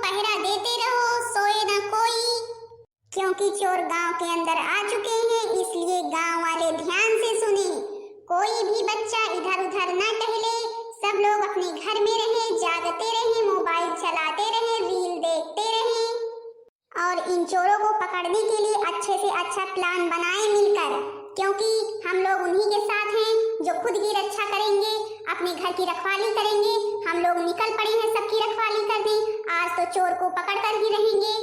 पहरा देते रहो, सोए ना कोई। क्योंकि चोर गांव के अंदर आ चुके हैं, इसलिए गांव वाले ध्यान से सुने। कोई भी बच्चा इधर उधर ना टहले, सब लोग अपने घर में रहे, जागते रहे, मोबाइल चलाते रहे, रील देखते रहे और इन चोरों को पकड़ने के लिए अच्छे से अच्छा प्लान बनाए मिलकर। क्योंकि हम लोग उन्हीं के साथ हैं जो खुद की रक्षा करेंगे, अपने घर की रखवाली करेंगे। हम लोग निकल पड़े हैं सबकी रखवाली करने। आज तो चोर को पकड़ कर ही रहेंगे।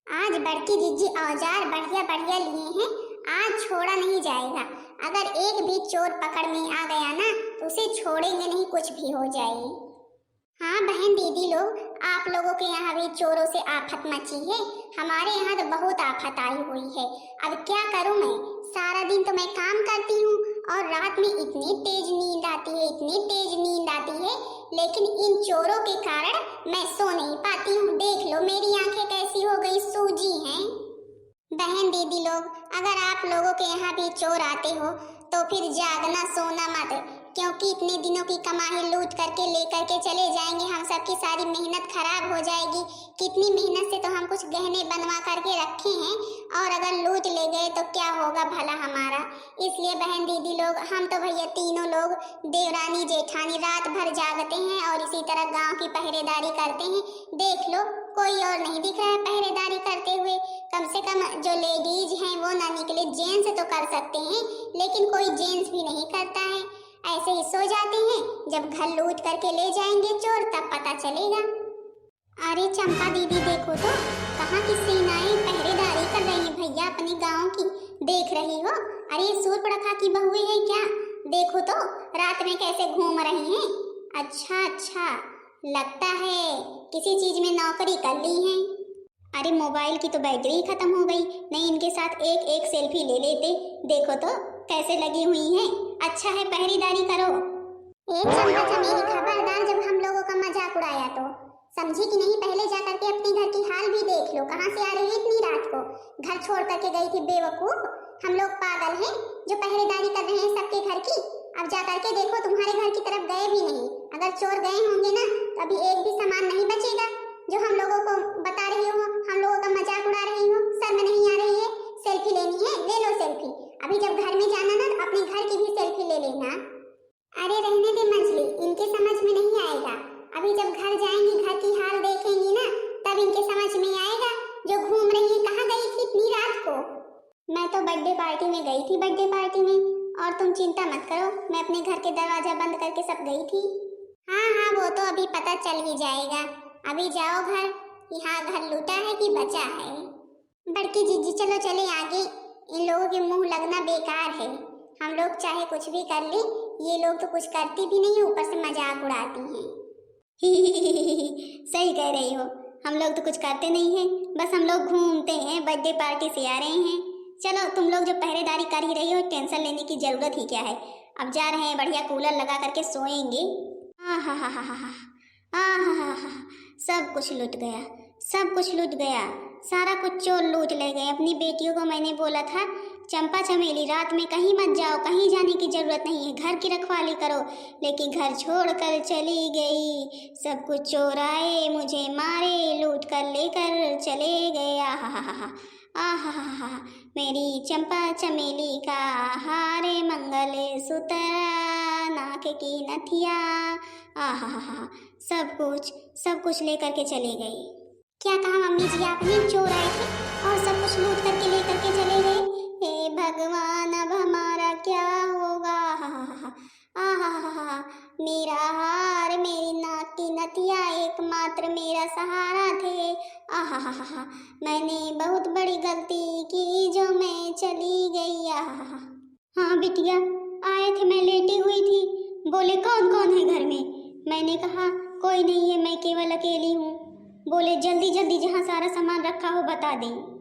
आज बड़की जीजी औजार बढ़िया बढ़िया लिए हैं, आज छोड़ा नहीं जाएगा। अगर एक भी चोर पकड़ में आ गया ना तो उसे छोड़ेंगे नहीं, कुछ भी हो जाए। हाँ बहन दीदी लोग, आप लोगों के यहाँ भी चोरों से आफत मची है, हमारे यहाँ तो बहुत आफत आई हुई है। अब क्या करूँ मैं, सारा दिन तो मैं काम करती हूँ और रात में इतनी तेज नींद आती है, इतनी तेज नींद आती है, लेकिन इन चोरों के कारण मैं सो नहीं पाती हूँ। देख लो मेरी आंखें कैसी हो गई, सूजी हैं। बहन दीदी लोग, अगर आप लोगों के यहाँ भी चोर आते हो तो फिर जागना सोना मत, क्योंकि इतने दिनों की कमाई लूट करके लेकर के चले जाएंगे, हम सबकी सारी मेहनत खराब हो जाएगी। कितनी मेहनत से तो हम कुछ गहने बनवा करके रखे हैं, और अगर लूट ले गए तो क्या होगा भला हमारा। इसलिए बहन दीदी लोग, हम तो भैया तीनों लोग देवरानी जेठानी रात भर जागते हैं और इसी तरह गांव की पहरेदारी करते हैं। देख लो कोई और नहीं दिख रहा है पहरेदारी करते हुए। कम से कम जो लेडीज हैं वो ना निकले, जेंट्स तो कर सकते हैं, लेकिन कोई जेंट्स भी नहीं करता है, ऐसे ही सो जाते हैं। जब घर लूट करके ले जाएंगे चोर तब पता चलेगा। अरे चंपा दीदी देखो तो, कहाँ की सेनाएं पहरेदारी कर रही हैं भैया अपने गांव की, देख रही हो? अरे सूर्पणखा की बहुएं हैं क्या? देखो तो रात में कैसे घूम रही हैं। अच्छा अच्छा, लगता है किसी चीज में नौकरी कर ली है। अरे मोबाइल की तो बैटरी खत्म हो गई, नहीं इनके साथ एक एक सेल्फी ले लेते। देखो तो कैसे लगी हुई हैं। अच्छा है पहरेदारी करो। एक चंपा चमेली खबरदार, जब हम लोगों का मजाक उड़ाया तो समझी कि नहीं? पहले जा करके अपने घर की हाल भी देख लो, कहाँ से आ रही है इतनी रात को? घर छोड़ करके गई थी बेवकूफ। हम लोग पागल हैं जो पहरेदारी कर रहे हैं सबके घर की। अब जा करके देखो, तुम्हारे घर की तरफ गए भी नहीं। अगर चोर गए होंगे ना तो अभी एक भी सामान नहीं बचेगा। जो हम लोगों को बता रही हो, हम लोगों का मजाक उड़ा रही हो, शर्म नहीं आ रही है? सेल्फी लेनी है, ले लो सेल्फी। अभी जब घर में जाना ना तो अपने घर की भी सेल्फी ले लेना। अरे रहने दे मंजली, इनके समझ में नहीं आएगा। अभी जब घर जाएंगी, घर की हाल देखेंगी ना, तब इनके समझ में आएगा। जो घूम रही है, कहाँ गई थी इतनी रात को? मैं तो बर्थडे पार्टी में गई थी, बर्थडे पार्टी में। और तुम चिंता मत करो, मैं अपने घर के दरवाजा बंद करके सब गई थी। हाँ हाँ, वो तो अभी पता चल ही जाएगा। अभी जाओ घर, यहाँ घर लूटा है कि बचा है। बड़की जीजी चलो चले आगे, इन लोगों के मुंह लगना बेकार है। हम लोग चाहे कुछ भी कर ले, ये लोग तो कुछ करती भी नहीं है, ऊपर से मजाक उड़ाती हैं। सही कह रही हो, हम लोग तो कुछ करते नहीं हैं, बस हम लोग घूमते हैं, बर्थडे पार्टी से आ रहे हैं। चलो तुम लोग जो पहरेदारी कर ही रही हो, टेंशन लेने की जरूरत ही क्या है। अब जा रहे हैं, बढ़िया कूलर लगा करके सोएंगे। हाँ हाँ हाँ हाँ हाँ हाँ हाँ हाँ हाँ, सब कुछ लूट गया, सब कुछ लूट गया, सारा कुछ चोर लूट ले गए। अपनी बेटियों को मैंने बोला था चंपा चमेली रात में कहीं मत जाओ, कहीं जाने की जरूरत नहीं है, घर की रखवाली करो, लेकिन घर छोड़कर चली गई। सब कुछ चोर आए, मुझे मारे, लूट कर लेकर चले गए। आहा हा हा हा, आहा हा हा, मेरी चंपा चमेली का हारे मंगल सूत्र, नाक की नथिया, आहा हा हा, सब कुछ लेकर के चले गए। क्या कहा मम्मी जी आपने? चोर आए थे और सब कुछ लूट करके लेकर के चले गए। हे भगवान, अब हमारा क्या होगा? आहा, मेरा हार, मेरी नाक की नथिया एकमात्र मेरा सहारा थे। आहा, मैंने बहुत बड़ी गलती की जो मैं चली गई। आहा। हाँ बिटिया, आए थे, मैं लेटी हुई थी, बोले कौन कौन है घर में? मैंने कहा कोई नहीं है, मैं केवल अकेली हूँ। बोले जल्दी जल्दी जहाँ सारा सामान रखा हो बता दें।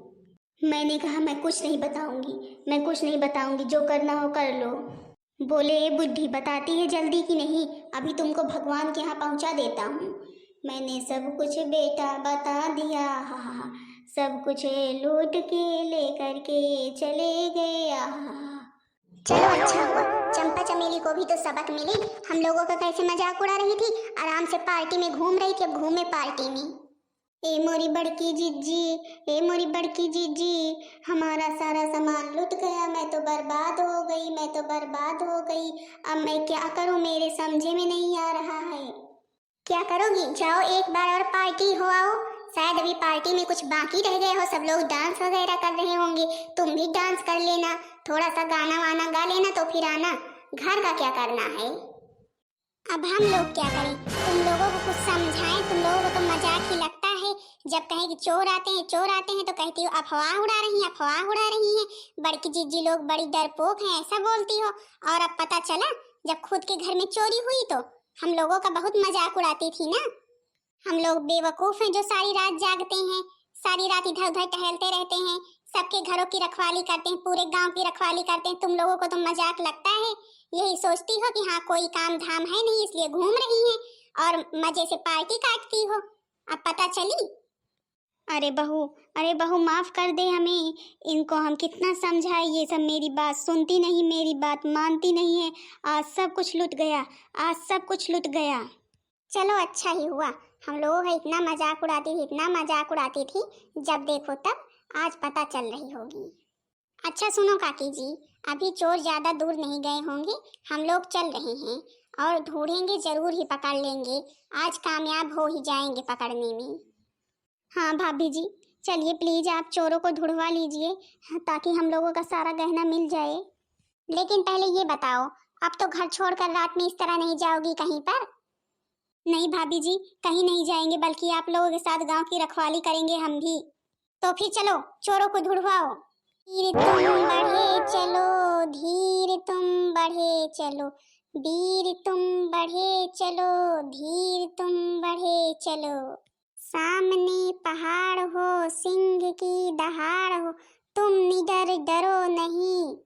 मैंने कहा मैं कुछ नहीं बताऊंगी, मैं कुछ नहीं बताऊंगी, जो करना हो कर लो। बोले बुद्धि बताती है जल्दी की नहीं, अभी तुमको भगवान के यहाँ पहुँचा देता हूँ। मैंने सब कुछ बेटा बता दिया, हा, सब कुछ लूट के लेकर के चले गए। चलो अच्छा हुआ, चंपा चमेली को भी तो सबक मिले। हम लोगों का कैसे मजाक उड़ा रही थी, आराम से पार्टी में घूम रही थी, अब घूमे पार्टी में। ए मोरी बड़की जीजी, ए मोरी बड़की जीजी, हमारा सारा सामान लुट गया, मैं तो बर्बाद हो गई, मैं तो बर्बाद हो गई। अब मैं क्या करूं, मेरे समझे में नहीं आ रहा है। क्या करोगी? जाओ एक बार और पार्टी हो आओ। शायद अभी पार्टी में कुछ बाकी रह गए हो, सब लोग डांस वगैरह कर रहे होंगे, तुम भी डांस कर लेना, थोड़ा सा गाना वाना गा लेना, तो फिर आना। घर का क्या करना है? अब हम लोग क्या करें? तुम लोगों को कुछ समझाएं? तुम लोगों को तो मजाक ही लगता है। जब कहें कि चोर आते हैं, चोर आते हैं, तो कहती हो अफवाह उड़ा रही हैं, अफवाह उड़ा रही हैं, बड़की जीजी लोग बड़ी डरपोक हैं, ऐसा बोलती हो। और अब पता चला जब खुद के घर में चोरी हुई तो हम लोगों का बहुत मजाक उड़ाती थी ना। हम लोग बेवकूफ हैं जो सारी रात जागते हैं, सारी रात इधर उधर टहलते रहते हैं, सबके घरों की रखवाली करते हैं, पूरे गांव की रखवाली करते हैं। तुम लोगों को तो मजाक लगता है, यही सोचती हो कि हाँ कोई काम धाम है नहीं इसलिए घूम रही हैं और मजे से पार्टी काटती हो। अब पता चली। अरे बहू, अरे बहू माफ कर दे हमें, इनको हम कितना समझाए, ये सब मेरी बात सुनती नहीं, मेरी बात मानती नहीं है। आज सब कुछ लुट गया, आज सब कुछ लुट गया। चलो अच्छा ही हुआ, हम लोगों का इतना मजाक उड़ाती थी, इतना मजाक उड़ाती थी, जब देखो तब आज पता चल रही होगी। अच्छा सुनो काकी जी, अभी चोर ज्यादा दूर नहीं गए होंगे, हम लोग चल रहे हैं और ढूंढेंगे, जरूर ही पकड़ लेंगे, आज कामयाब हो ही जाएंगे पकड़ने में। हाँ भाभी जी, चलिए प्लीज आप चोरों को ढूंढवा लीजिए, ताकि हम लोगों का सारा गहना मिल जाए। लेकिन पहले ये बताओ, अब तो घर छोड़कर रात में इस तरह नहीं जाओगी कहीं पर? नहीं भाभी जी, कहीं नहीं जाएंगे, बल्कि आप लोगों के साथ गांव की रखवाली करेंगे हम भी। तो फिर चलो चोरों को ढूंढवाओ। धीर तुम बढ़े चलो, धीर तुम बढ़े चलो, वीर तुम बढ़े चलो, धीर तुम बढ़े चलो। सामने पहाड़ हो, सिंह की दहाड़ हो, तुम निडर डरो नहीं,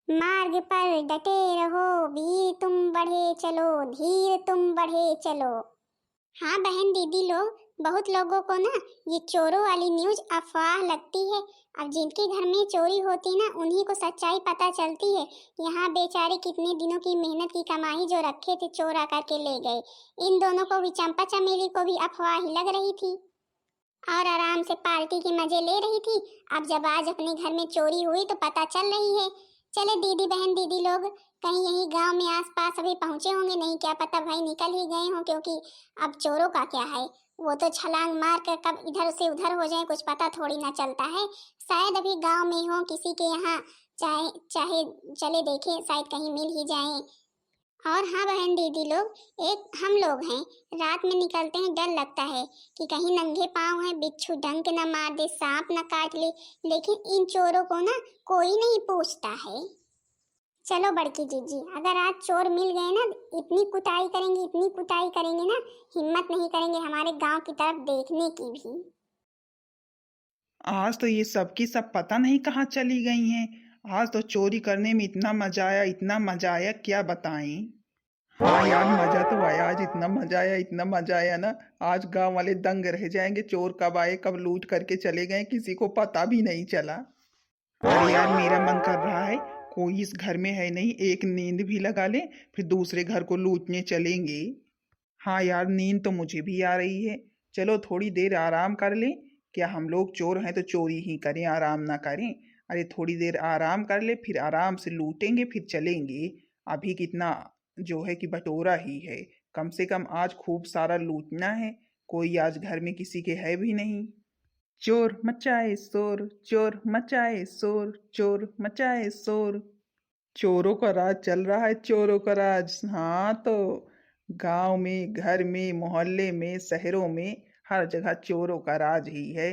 मार्ग पर डटे रहो, वीर तुम बढ़े चलो, धीर तुम बढ़े चलो। हाँ बहन दीदी लोग, बहुत लोगों को ना ये चोरों वाली न्यूज अफवाह लगती है। अब जिनके घर में चोरी होती ना उन्हीं को सच्चाई पता चलती है। यहाँ बेचारे कितने दिनों की मेहनत की कमाई जो रखे थे चोर आकर के ले गए। इन दोनों को भी, चंपा चमेली को भी अफवाह ही लग रही थी और आराम से पार्टी के मजे ले रही थी। अब जब आज अपने घर में चोरी हुई तो पता चल रही है। चले दीदी बहन दीदी लोग कहीं यही गांव में आसपास अभी पहुंचे होंगे, नहीं क्या पता भाई निकल ही गए हों, क्योंकि अब चोरों का क्या है, वो तो छलांग मार कर कब इधर से उधर हो जाए कुछ पता थोड़ी ना चलता है। शायद अभी गांव में हो किसी के यहाँ, चाहे चाहे चले देखें, शायद कहीं मिल ही जाए। और हाँ बहन दीदी लोग, एक हम लोग हैं, रात में निकलते हैं, डर लगता है कि कहीं नंगे पाँव हैं, बिच्छू डंक न मार दे, सांप न काट ले, लेकिन इन चोरों को ना कोई नहीं पूछता है। चलो बड़की जीजी, अगर आज चोर मिल गए ना, इतनी कुटाई करेंगे, इतनी कुटाई करेंगे ना, हिम्मत नहीं करेंगे हमारे गांव की तरफ देखने की भी। आज तो ये सब की सब पता नहीं कहाँ चली गई हैं। आज तो चोरी करने में इतना मजा आया, इतना मजा आया, क्या बताएं। हाँ यार, मजा तो आया, आज इतना मजा आया, इतना मजा आया ना। आज गांव वाले दंग रह जाएंगे, चोर कब आए कब लूट करके चले गए, किसी को पता भी नहीं चला। अरे यार, मेरा मन कर रहा है कोई इस घर में है नहीं, एक नींद भी लगा ले, फिर दूसरे घर को लूटने चलेंगे। हाँ यार, नींद तो मुझे भी आ रही है। चलो थोड़ी देर आराम कर लें। क्या हम लोग चोर हैं तो चोरी ही करें, आराम ना करें? अरे थोड़ी देर आराम कर ले, फिर आराम से लूटेंगे, फिर चलेंगे। अभी कितना जो है कि बटोरा ही है, कम से कम आज खूब सारा लूटना है। कोई आज घर में किसी के है भी नहीं। चोर मचाए शोर, चोर मचाए शोर, चोर मचाए शोर। चोरों का राज चल रहा है, चोरों का राज। हाँ तो गांव में, घर में, मोहल्ले में, शहरों में, हर जगह चोरों का राज ही है।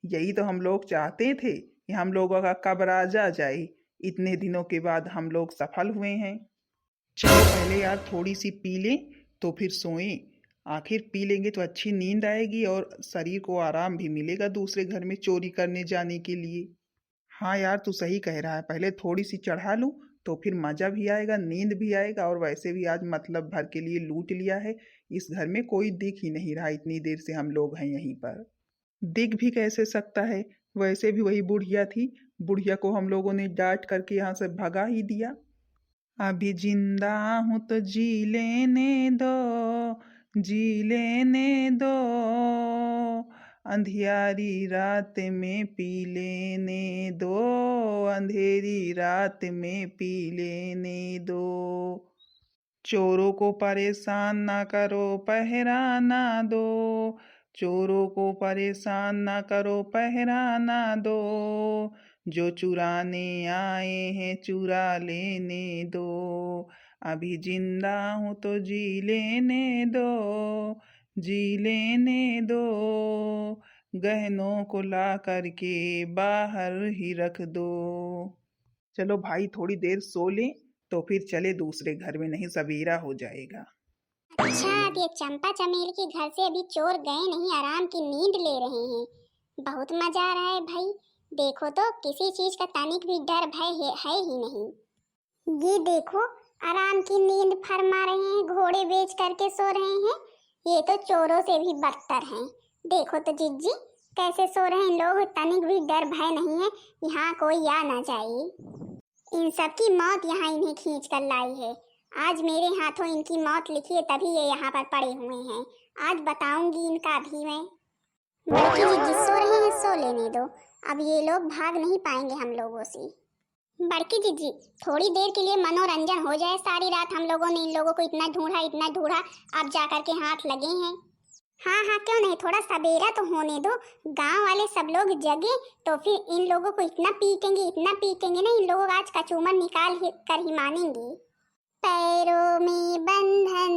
यही तो हम लोग चाहते थे कि हम लोगों का कब राज आ जाए। इतने दिनों के बाद हम लोग सफल हुए हैं। चलो पहले यार थोड़ी सी पी लें तो फिर सोएं। आखिर पी लेंगे तो अच्छी नींद आएगी और शरीर को आराम भी मिलेगा दूसरे घर में चोरी करने जाने के लिए। हाँ यार, तू सही कह रहा है, पहले थोड़ी सी चढ़ा लूं तो फिर मजा भी आएगा, नींद भी आएगा, और वैसे भी आज मतलब भर के लिए लूट लिया है। इस घर में कोई दिख ही नहीं रहा, इतनी देर से हम लोग हैं यहीं पर। दिख भी कैसे सकता है, वैसे भी वही बुढ़िया थी, बुढ़िया को हम लोगों ने डांट करके यहाँ से भगा ही दिया। अभी जिंदा हूं तो जी लेने दो, जी लेने दो, अंधियारी रात में पी लेने दो, अंधेरी रात में पी लेने दो। चोरों को परेशान ना करो, पहरा ना दो, चोरों को परेशान ना करो, पहरा ना दो। जो चुराने आए हैं चुरा लेने दो, अभी जिंदा हूँ तो जी लेने दो, जी लेने दो। गहनों को ला करके बाहर ही रख दो। चलो भाई थोड़ी देर सो लें तो फिर चले दूसरे घर में, नहीं सवेरा हो जाएगा। अच्छा, अब ये चंपा चमेली के घर से अभी चोर गए नहीं, आराम की नींद ले रहे हैं। बहुत मजा आ रहा है भाई। देखो तो किसी चीज का तनिक भी डर भय है ही नहीं। ये देखो, आराम की नींद फरमा रहे हैं, घोड़े बेच करके सो रहे हैं। ये तो चोरों से भी बदतर हैं। देखो तो जिज्जी कैसे सो रहे हैं लोग, तनिक भी डर भय नहीं है। यहाँ कोई आ ना जाए। इन सब की मौत यहाँ इन्हें खींच कर लाई है। आज मेरे हाथों इनकी मौत लिखी है, तभी ये यहाँ पर पड़े हुए हैं। आज बताऊंगी इनका भी मैं। बल्कि जिज्जी सो रहे हैं, सो लेने दो। अब ये लोग भाग नहीं पाएंगे हम लोगों से। बड़की जीजी थोड़ी देर के लिए मनोरंजन हो जाए। सारी रात हम लोगों ने इन लोगों को इतना ढूंढा, अब जाकर के हाथ लगे हैं। हाँ हाँ, क्यों नहीं, थोड़ा सवेरा तो होने दो। गांव वाले सब लोग जगे तो फिर इन लोगों को इतना पीटेंगे ना, इन लोगों आज कचूमर निकाल कर ही मानेंगे। पैरों में बंधन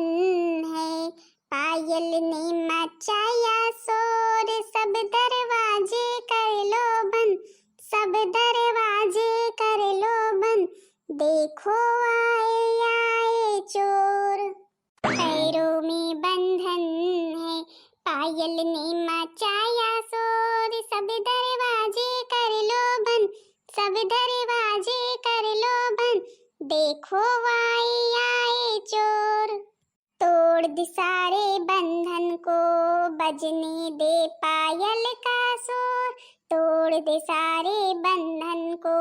है, पायल ने मचाया शोर, सब दरवाजे कर लो बंद, सब दरवाजे कर लो बंद, देखो आए आए चोर। पैरों में बंधन है, पायल ने मचाया शोर, सब दरवाजे कर लो बंद, सब दरवाजे कर लो बंद, देखो आए आए चोर। तोड़ दे सारे बंधन को, बजने दे पायल का शोर, तोड़ दे सारे बंधन को,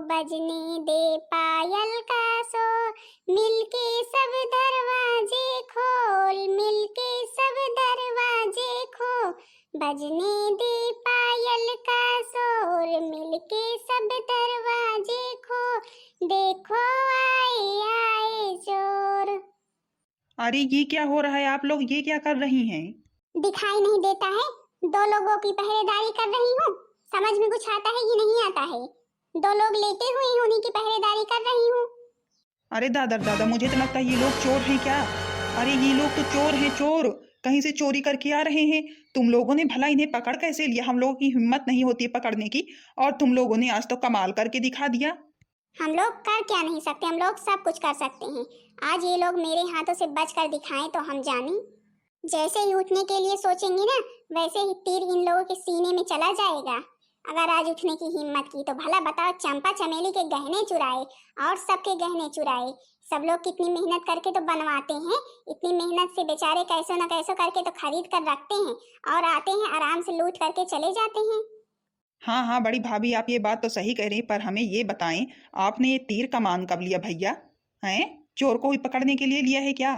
बजने दे पायल का शोर। मिलके सब दरवाजे खोल, मिलके सब दरवाजे खोल, बजने दे पायल का शोर, मिलके सब दरवाजे खोल, देखो आए आए चोर। अरे ये क्या हो रहा है, आप लोग ये क्या कर रही हैं? दिखाई नहीं देता है? दो लोगों की पहरेदारी कर रही हूँ। समझ में कुछ आता है कि नहीं आता है? दो लोग लेटे हुए हैं, उन्हीं की पहरेदारी कर रही हूँ। अरे दादा मुझे तो लगता है ये लोग चोर हैं क्या? अरे ये लोग तो चोर हैं, चोर कहीं से चोरी करके आ रहे हैं। तुम लोगों ने भला इन्हें पकड़ कैसे लिया? हम लोगों की हिम्मत नहीं होती है पकड़ने की, और तुम लोगों ने आज तो कमाल करके दिखा दिया। हम लोग कर क्या नहीं सकते, हम लोग सब कुछ कर सकते हैं। आज ये लोग मेरे हाथों से बच कर दिखाएं तो हम जाने। जैसे ही उठने के लिए सोचेंगे ना, वैसे ही तीर इन लोगों के सीने में चला जाएगा। अगर आज उठने की हिम्मत की तो भला बताओ, चंपा चमेली के गहने चुराए और सबके गहने चुराए। सब लोग कितनी मेहनत करके तो बनवाते हैं, इतनी मेहनत से बेचारे कैसो न कैसो करके तो खरीद कर रखते हैं, और आते हैं आराम से लूट करके चले जाते हैं। हाँ बड़ी भाभी, आप ये बात तो सही कह रही हैं, पर हमें ये बताएं, आपने ये तीर कमान कब लिया भैया? हैं, चोर को ही पकड़ने के लिए लिया है क्या?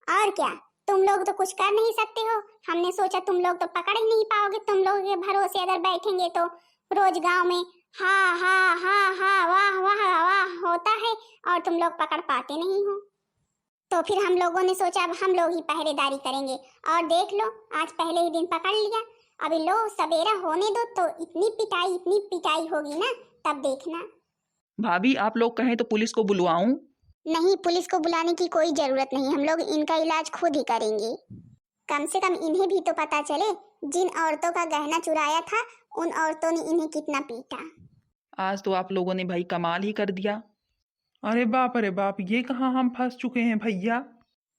और क्या, तुम लोग तो कुछ कर नहीं सकते हो। हमने सोचा तुम लोग तो पकड़ ही नहीं पाओगे। तुम लोगों के भरोसे अगर बैठेंगे तो रोज गांव में हा हा हा हा वाह वाह वाह होता है, और तुम लोग पकड़ पाते नहीं हो। तो फिर हम लोगों ने सोचा अब हम लोग ही पहरेदारी करेंगे, और देख लो आज पहले ही दिन पकड़ लिया। अभी लो सवेरा होने दो तो इतनी पिटाई होगी ना, तब देखना। भाभी आप लोग कहें तो पुलिस को बुलवाऊं? नहीं, पुलिस को बुलाने की कोई जरूरत नहीं, हम लोग इनका इलाज खुद ही करेंगे। कम से कम इन्हें भी तो पता चले, जिन औरतों का गहना चुराया था उन औरतों ने इन्हें कितना पीटा। आज तो आप लोगों ने भाई कमाल ही कर दिया। अरे बाप, ये कहाँ हम फंस चुके हैं भैया।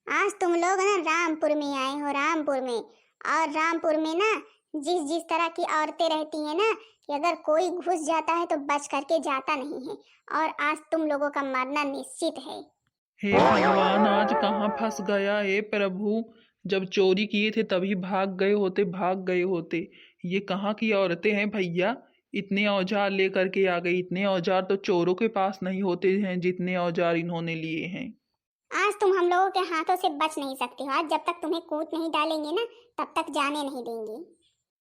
आज तुम लोग ना रामपुर में आए हो, रामपुर में। और रामपुर में ना जिस तरह की औरतें रहती हैं ना, कि अगर कोई घुस जाता है तो बच करके जाता नहीं है, और आज तुम लोगों का मरना निश्चित है। हे भगवान, आज कहाँ फंस गया हे प्रभु। जब चोरी किए थे तभी भाग गए होते। ये कहाँ की औरतें हैं भैया? इतने औजार लेकर के आ गई। इतने औजार तो चोरों के पास नहीं होते हैं जितने औजार इन्होंने लिए हैं। आज तुम हम लोगों के हाथों से बच नहीं सकते हो। आज जब तक तुम्हें कूट नहीं डालेंगे ना, तब तक जाने नहीं देंगे।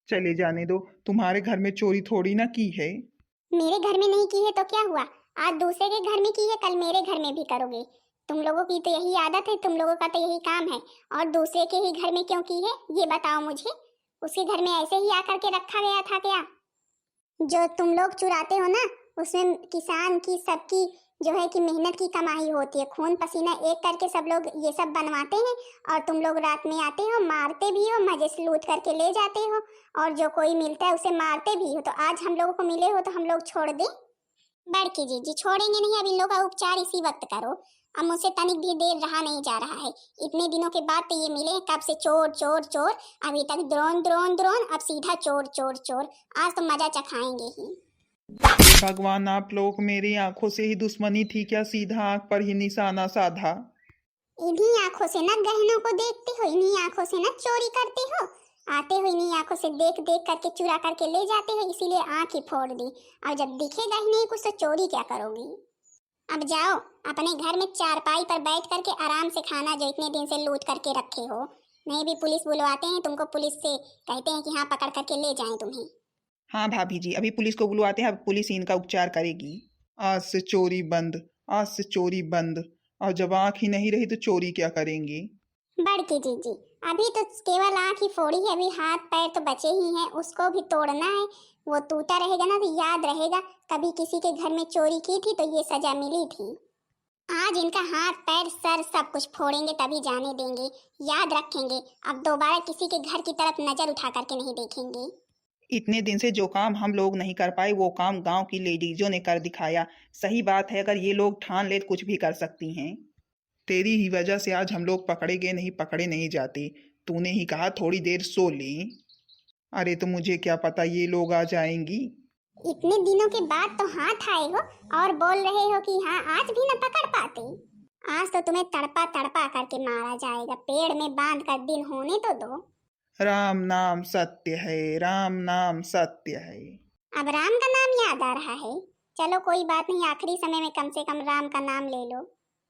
चले जाने दो, तुम्हारे घर में चोरी थोड़ी ना की है। मेरे घर में नहीं की है तो क्या हुआ, आज दूसरे के घर में की है, कल मेरे घर में भी करोगे। तुम लोगों की तो यही आदत है, तुम लोगों का तो यही काम है। और दूसरे के ही घर में क्यों की है ये बताओ मुझे। उसके घर में ऐसे ही आकर के रखा गया था क्या? जो तुम लोग चुराते हो ना, उसमें किसान की सबकी जो है कि मेहनत की कमाई होती है, खून पसीना एक करके सब लोग ये सब बनवाते हैं। और तुम लोग रात में आते हो, मारते भी हो, मजे से लूट करके ले जाते हो। और जो कोई मिलता है उसे मारते भी हो। तो आज हम लोगों को मिले हो तो हम लोग छोड़ दें? बड़की जी छोड़ेंगे नहीं। अब इन लोगों का उपचार इसी वक्त करो। अब मुझसे तनिक भी देर रहा नहीं जा रहा है। इतने दिनों के बाद तो ये मिले, कब से चोर चोर चोर, अभी तक द्रोण द्रोण द्रोण, अब सीधा चोर चोर चोर। आज तो मजा चखाएंगे ही। हे भगवान, आप लोग मेरी आंखों से ही दुश्मनी थी क्या? सीधा आंख पर ही निशाना साधा। इन्हीं आंखों से ना गहनों को देखते हो, इन्हीं आंखों से ना चोरी करते हो। आते हो इन्हीं आंखों से देख देख करके चुरा करके ले जाते हो, इसीलिए आंख ही फोड़ दी। और जब दिखेगा ही नहीं कुछ तो चोरी क्या करोगी? अब जाओ अपने घर में चारपाई पर बैठ करके आराम से खाना जो इतने दिन से लूट करके रखे हो। नहीं भी पुलिस बुलवाते हैं तुमको, पुलिस से कहते हैं कि हाँ पकड़ करके ले जाएं तुम्हें। हाँ भाभी जी, अभी पुलिस को बुलवाते हैं, अब पुलिस ही इनका उपचार करेगी। आज से चोरी बंद, आज से चोरी बंद। और जब आंख ही नहीं रही तो चोरी क्या करेंगे? बड़की जी अभी तो केवल आंख ही फोड़ी है, अभी हाथ पैर तो बचे ही हैं, उसको भी तोड़ना है। वो टूटा रहेगा ना तो याद रहेगा कभी किसी के घर में चोरी की थी तो ये सजा मिली थी। आज इनका हाथ पैर सर सब कुछ फोड़ेंगे तभी जाने देंगे, याद रखेंगे। अब दोबारा किसी के घर की तरफ नजर उठा करके नहीं देखेंगे। इतने दिन से जो काम हम लोग नहीं कर पाए वो काम गांव की लेडीजों ने कर दिखाया। सही बात है, अगर ये लोग ठान ले तो कुछ भी कर सकती हैं। तेरी ही वजह से आज हम लोग पकड़े गए, नहीं पकड़े नहीं जाते। तूने ही कहा थोड़ी देर सो लें। अरे तो मुझे क्या पता ये लोग आ जाएंगी। इतने दिनों के बाद तो हाथ आए हो और बोल रहे हो कि हाँ आज भी न पकड़ पाते। आज तो तुम्हें तड़पा तड़पा करके मारा जाएगा, पेड़ में बांध कर दिन होने तो दो। राम नाम सत्य है, राम नाम सत्य है। अब राम का नाम याद आ रहा है। चलो कोई बात नहीं, आखिरी समय में कम से कम राम का नाम ले लो।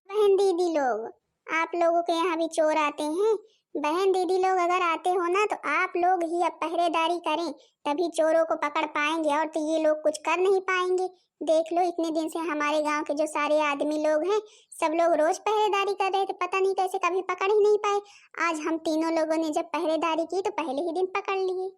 बहन दीदी लोग, आप लोगों के यहाँ भी चोर आते हैं। बहन दीदी लोग अगर आते हो ना तो आप लोग ही अब पहरेदारी करें, तभी चोरों को पकड़ पाएंगे। और तो ये लोग कुछ कर नहीं पाएंगे। देख लो इतने दिन से हमारे गांव के जो सारे आदमी लोग हैं सब लोग रोज पहरेदारी कर रहे थे, पता नहीं कैसे कभी पकड़ ही नहीं पाए। आज हम तीनों लोगों ने जब पहरेदारी की तो पहले ही दिन पकड़ लिए।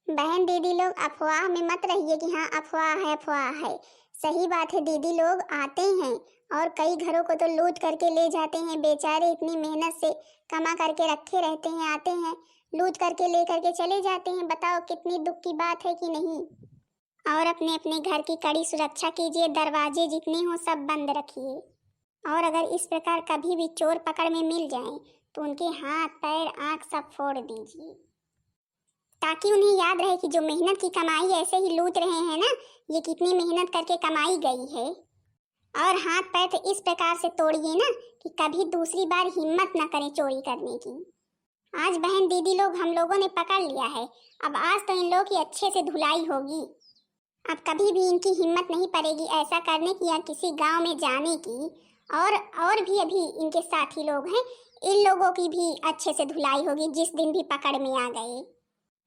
बहन दीदी लोग अफवाह में मत रहिए कि हाँ अफवाह है अफवाह है। सही बात है, दीदी लोग आते हैं और कई घरों को तो लूट करके ले जाते हैं। बेचारे इतनी मेहनत से कमा करके रखे रहते हैं, आते हैं लूट करके ले करके चले जाते हैं। बताओ कितनी दुख की बात है कि नहीं। और अपने अपने घर की कड़ी सुरक्षा कीजिए, दरवाजे जितने हो सब बंद रखिए। और अगर इस प्रकार कभी भी चोर पकड़ में मिल जाएं तो उनके हाथ पैर आंख सब फोड़ दीजिए, ताकि उन्हें याद रहे कि जो मेहनत की कमाई ऐसे ही लूट रहे हैं ना, ये कितनी मेहनत करके कमाई गई है। और हाथ पैर तो इस प्रकार से तोड़िए ना कि कभी दूसरी बार हिम्मत ना करें चोरी करने की। आज बहन दीदी लोग हम लोगों ने पकड़ लिया है, अब आज तो इन लोगों की अच्छे से धुलाई होगी। अब कभी भी इनकी हिम्मत नहीं पड़ेगी ऐसा करने की या किसी गांव में जाने की। और भी अभी इनके साथी लोग हैं, इन लोगों की भी अच्छे से धुलाई होगी जिस दिन भी पकड़ में आ गए।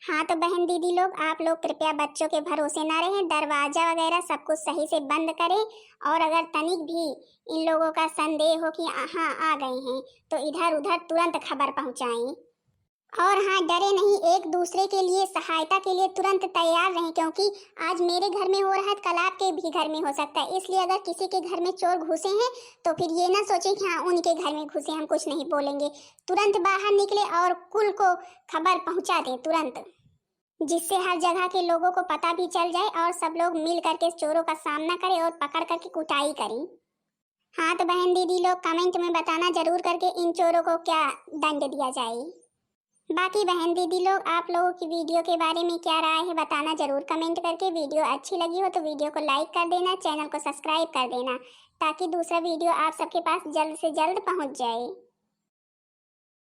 हाँ तो बहन दीदी लोग, आप लोग कृपया बच्चों के भरोसे ना रहें, दरवाजा वगैरह सब कुछ सही से बंद करें। और अगर तनिक भी इन लोगों का संदेह हो कि हाँ आ गए हैं तो इधर उधर तुरंत खबर पहुंचाएं। और हाँ डरे नहीं, एक दूसरे के लिए सहायता के लिए तुरंत तैयार रहें, क्योंकि आज मेरे घर में हो रहा है कल आपके भी घर में हो सकता है। इसलिए अगर किसी के घर में चोर घुसे हैं तो फिर ये ना सोचें कि हाँ उनके घर में घुसे, हम कुछ नहीं बोलेंगे। तुरंत बाहर निकले और कुल को खबर पहुंचा दें तुरंत, जिससे हर जगह के लोगों को पता भी चल जाए और सब लोग मिल करके चोरों का सामना करें और पकड़ करके कुटाई करें। हाँ तो बहन दीदी लोग कमेंट में बताना जरूर करके इन चोरों को क्या दंड दिया जाए। बाकी बहन दीदी लोग आप लोगों की वीडियो के बारे में क्या राय है बताना जरूर कमेंट करके। वीडियो अच्छी लगी हो तो वीडियो को लाइक कर देना, चैनल को सब्सक्राइब कर देना, ताकि दूसरा वीडियो आप सबके पास जल्द से जल्द पहुंच जाए।